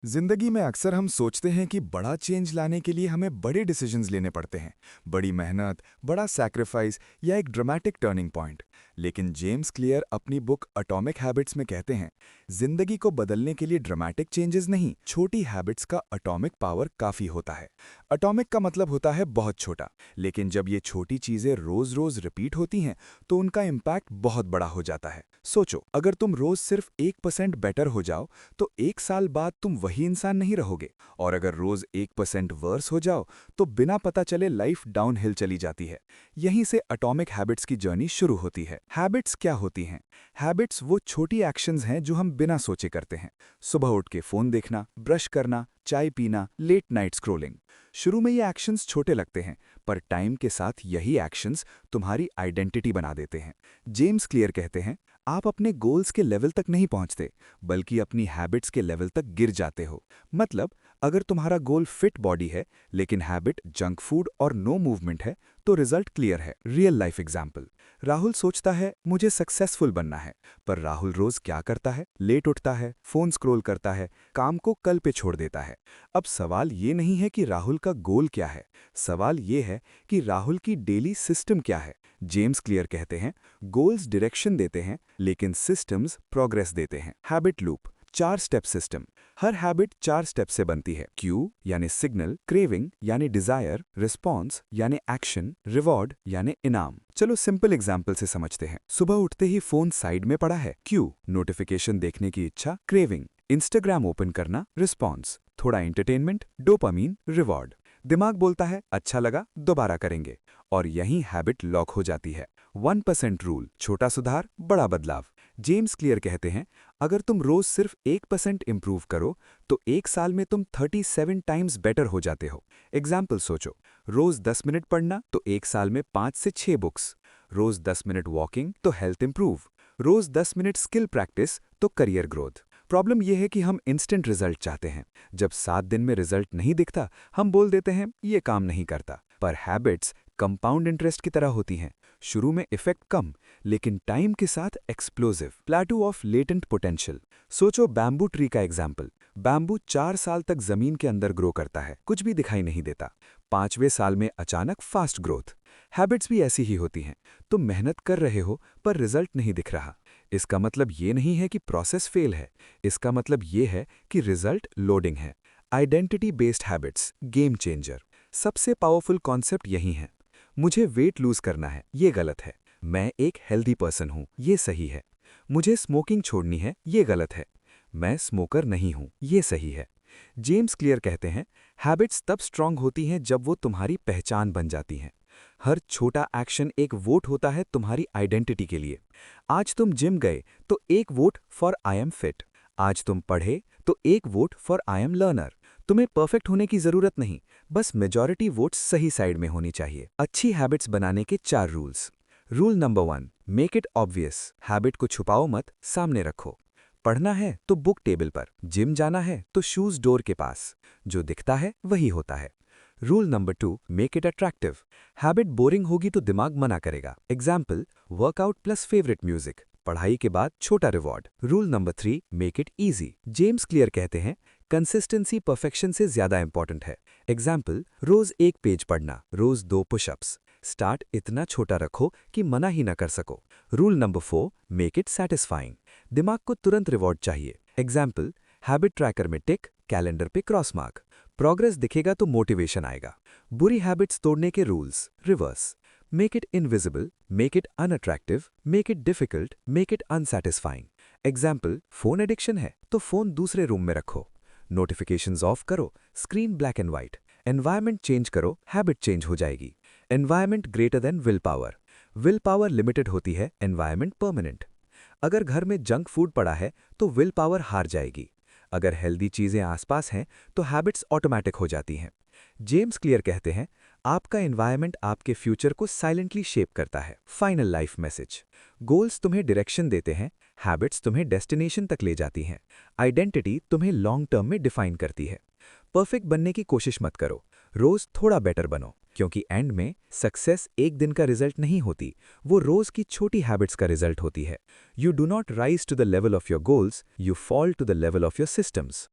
जिंदगी में अक्सर हम सोचते हैं कि बड़ा चेंज लाने के लिए हमें बड़े डिसीजंस लेने पड़ते हैं, बड़ी मेहनत, बड़ा सैक्रिफाइस या एक ड्रामेटिक टर्निंग पॉइंट। लेकिन जेम्स क्लियर अपनी बुक एटॉमिक हैबिट्स में कहते हैं, जिंदगी को बदलने के लिए ड्रामेटिक चेंजेस नहीं, छोटी हैबिट्स का एटॉमिक पावर काफी होता है। एटॉमिक का मतलब होता है बहुत छोटा, लेकिन जब ये छोटी चीजें रोज रोज रिपीट होती हैं तो उनका इम्पैक्ट बहुत बड़ा हो जाता है। सोचो, अगर तुम रोज सिर्फ 1% बेटर हो जाओ तो 1 साल बाद तुम वही इंसान नहीं रहोगे, और अगर रोज 1% वर्स हो जाओ तो बिना पता चले लाइफ डाउनहिल चली जाती है। यहीं से एटॉमिक हैबिट्स की जर्नी शुरू होती है। हैबिट्स क्या होती हैं? हैबिट्स वो छोटी एक्शंस हैं जो हम बिना सोचे करते हैं। सुबह उठ के फोन देखना, ब्रश करना, चाय पीना, लेट नाइट स्क्रोलिंग। शुरू में ये एक्शंस छोटे लगते हैं, पर टाइम के साथ यही एक्शंस तुम्हारी आइडेंटिटी बना देते हैं। जेम्स क्लियर कहते हैं, आप अपने गोल्स के लेवल तक नहीं पहुंचते, बल्कि अपनी हैबिट्स के लेवल तक गिर जाते हो। मतलब, अगर तुम्हारा गोल फिट बॉडी है लेकिन हैबिट जंक फूड और नो मूवमेंट है तो रिजल्ट क्लियर है। रियल लाइफ एग्जाम्पल, राहुल सोचता है मुझे सक्सेसफुल बनना है, पर राहुल रोज क्या करता है? लेट उठता है, फोन स्क्रॉल करता है, काम को कल पे छोड़ देता है। अब सवाल ये नहीं है कि राहुल का गोल क्या है, सवाल ये है कि राहुल की डेली सिस्टम क्या है। जेम्स क्लियर कहते हैं, गोल्स डायरेक्शन देते हैं लेकिन सिस्टम्स प्रोग्रेस देते हैं। Habit loop, 4 step system. हर हैबिट 4 स्टेप से बनती है। क्यू यानी सिग्नल, क्रेविंग यानी डिजायर, रिस्पॉन्स यानी एक्शन, रिवॉर्ड यानी इनाम। चलो सिंपल एग्जांपल से समझते हैं। सुबह उठते ही फोन साइड में पड़ा है, क्यू, नोटिफिकेशन देखने की इच्छा, क्रेविंग, इंस्टाग्राम ओपन करना, रिस्पॉन्स, थोड़ा एंटरटेनमेंट, डोपामीन, रिवॉर्ड। दिमाग बोलता है अच्छा लगा, दोबारा करेंगे, और यहीं हैबिट लॉक हो जाती है। 1% रूल, छोटा सुधार, बड़ा बदलाव। जेम्स क्लियर कहते हैं, अगर तुम रोज सिर्फ 1% इंप्रूव करो तो 1 साल में तुम 37 टाइम्स बेटर हो जाते हो। एग्जाम्पल सोचो, रोज 10 मिनट पढ़ना तो 1 साल में 5 से 6 बुक्स, रोज 10 मिनट वॉकिंग तो हेल्थ इंप्रूव, रोज 10 मिनट स्किल प्रैक्टिस तो करियर ग्रोथ। प्रॉब्लम यह है कि हम इंस्टेंट रिजल्ट चाहते हैं। जब 7 दिन में रिजल्ट नहीं दिखता, हम बोल देते हैं ये काम नहीं करता। पर हैबिट्स कंपाउंड इंटरेस्ट की तरह होती हैं। शुरू में इफेक्ट कम, लेकिन टाइम के साथ एक्सप्लोसिव। प्लेटू of latent potential. सोचो बैम्बू ट्री का एग्जाम्पल। बैम्बू 4 साल तक जमीन के अंदर ग्रो करता है, कुछ भी दिखाई नहीं देता। 5वें साल में अचानक फास्ट ग्रोथ। हैबिट्स भी ऐसी ही होती हैं। तुम मेहनत कर रहे हो पर रिजल्ट नहीं दिख रहा। इसका मतलब ये नहीं है कि प्रोसेस फेल है, इसका मतलब ये है कि रिजल्ट लोडिंग है। Identity based habits, game changer. सबसे पावरफुल कॉन्सेप्ट यही है। मुझे वेट लूज करना है, ये गलत है। मैं एक हेल्दी पर्सन हूं, ये सही है। मुझे स्मोकिंग छोड़नी है, ये गलत है। मैं स्मोकर नहीं हूं, ये सही है। जेम्स क्लियर कहते हैं, हैबिट्स तब स्ट्रांग होती हैं जब वो तुम्हारी पहचान बन जाती हैं। हर छोटा एक्शन एक वोट होता है तुम्हारी आइडेंटिटी के लिए। आज तुम जिम गए तो एक vote for I am fit. आज तुम पढ़े तो एक vote for I am learner. तुम्हें परफेक्ट होने की जरूरत नहीं, बस मेजॉरिटी वोट्स सही साइड में होनी चाहिए। अच्छी हैबिट्स बनाने के 4 rules. Rule number 1, make it obvious. Habit को छुपाओ मत, सामने रखो। पढ़ना है तो बुक टेबल पर, जिम जाना है तो शूज डोर के पास। जो दिखता है वही होता है। Rule number 2, make it attractive. Habit boring होगी तो दिमाग मना करेगा। Example, workout plus favourite music, पढ़ाई के बाद छोटा reward. Rule number 3, make it easy. James clear कहते हैं, कंसिस्टेंसी परफेक्शन से ज्यादा इंपॉर्टेंट है। एग्जाम्पल, रोज 1 पेज पढ़ना, रोज 2 पुशअप्स। स्टार्ट इतना छोटा रखो कि मना ही न कर सको। Rule number 4, make it satisfying. दिमाग को तुरंत रिवॉर्ड चाहिए। एग्जाम्पल, हैबिट ट्रैकर में टिक, कैलेंडर पे क्रॉस मार्क। प्रोग्रेस दिखेगा तो मोटिवेशन आएगा। बुरी हैबिट्स तोड़ने के rules, reverse. Make it invisible, make it unattractive, make it difficult, make it unsatisfying. Example, phone addiction है तो फोन दूसरे रूम में रखो। नोटिफिकेशंस ऑफ करो, screen black and white. Environment change करो, हैबिट चेंज हो जाएगी। Environment greater than will power. Will power limited होती है, एनवायरमेंट परमानेंट। अगर घर में जंक फूड पड़ा है तो विल पावर हार जाएगी। अगर हेल्दी चीजें आसपास हैं तो हैबिट्स ऑटोमेटिक हो जाती हैं। जेम्स क्लियर कहते हैं, आपका एनवायरनमेंट आपके फ्यूचर को साइलेंटली शेप करता है। फाइनल लाइफ मैसेज, गोल्स तुम्हें डायरेक्शन देते हैं, हैबिट्स तुम्हें डेस्टिनेशन तक ले जाती हैं, आइडेंटिटी तुम्हें लॉन्ग टर्म में डिफाइन करती है। परफेक्ट बनने की कोशिश मत करो, रोज थोड़ा बेटर बनो, क्योंकि एंड में सक्सेस एक दिन का रिजल्ट नहीं होती, वो रोज की छोटी हैबिट्स का रिजल्ट होती है। You do not rise to the level of your goals, you fall to the level of your systems.